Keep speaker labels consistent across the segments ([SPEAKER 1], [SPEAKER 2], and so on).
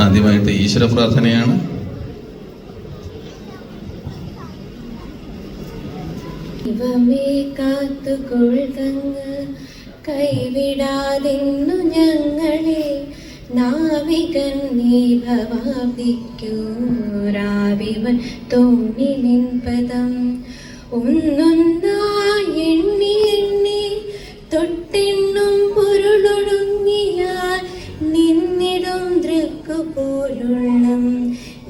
[SPEAKER 1] ആദ്യമായിട്ട് ഈശ്വര പ്രാർത്ഥനയാണ്.
[SPEAKER 2] ദൈവമേ കാത്തുകൊള്ളുകങ്ങ്, കൈവിടാതിന്നു ഞങ്ങളെ. നാവികൻ നീ ഭവാബ്ദിക്കൂരാവിവൻ തോന്നി നിൻ പദം. ഒന്നൊന്നായി എണ്ണി എണ്ണി തൊട്ടെണ്ണും പൊരുളൊടുങ്ങിയാൽ നിന്നിടും ദൃക്കുപോലുള്ളം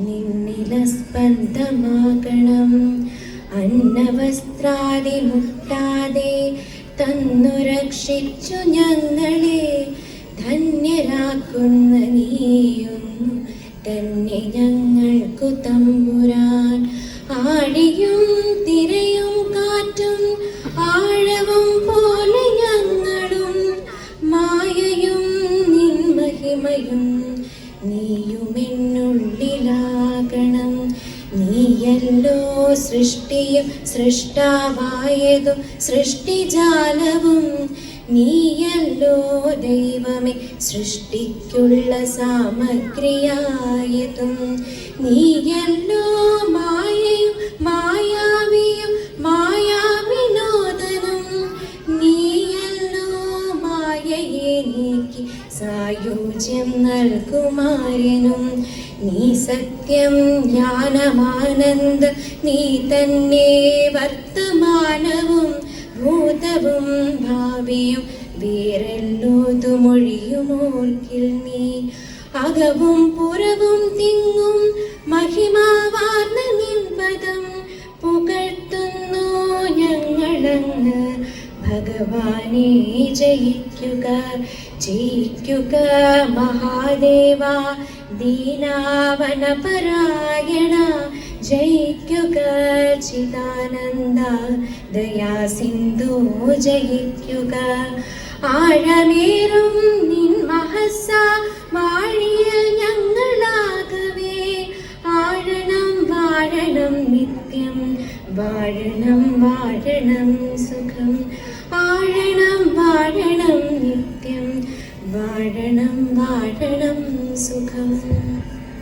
[SPEAKER 2] നിന്നില സ്പന്ദമാകണം. അന്നവസ്ത്രാദി മുട്ടാതെ തന്നു രക്ഷിച്ചു ഞങ്ങളെ. ധന്യരാക്കുന്ന നീയൊന്നു തന്നെ ഞങ്ങൾക്കു തമ്പുരാൻ. ആഴിയും തിരയും കാറ്റും ആഴവും പോലെ ഞങ്ങളും, മായയും നിൻ മഹിമയും നീയുമെന്നുള്ളിലാകണം. നീയല്ലോ സൃഷ്ടിയും സൃഷ്ടാവായതും സൃഷ്ടിജാലവും. നീയല്ലോ ദൈവമേ സൃഷ്ടിക്കുള്ള സാമഗ്രിയായതും. നീയല്ലോ മായയും മായാവിയും മായാവിനോദനം. നീയല്ലോ മായയെ നീക്കി സായുജ്യം നൽകുമാരനും. നീ സത്യം ജ്ഞാനമാനന്ദ, നീ തന്നെ വർത്തമാനവും ഭൂതവും ഭാവിയും. വേറെല്ലോതുമൊഴിയുമോർക്കിൽ നീ അകവും പുറവും തിങ്ങും മഹിമാവാർന്ന നിൻ പദം. പുകഴ്ത്തുന്നു ഞങ്ങളങ്ങ് ഭഗവാനെ. ജയിക്കുക ജയിക്കുക മഹാദേവ, ദീനാവനപരായണ. ജയിക്കുക ചിദാനന്ദ, ദയാസിന്ധു. ജയിക്കുക ആഴമേറും നിൻ മഹസ്സ വാഴിയിൽ ഞങ്ങളാകവേ. ആഴണം വാഴണം നിത്യം, വാഴണം വാഴണം സുഖം. ആഴണം വാഴണം നിത്യം, വാഴണം വാഴണം സുഖം.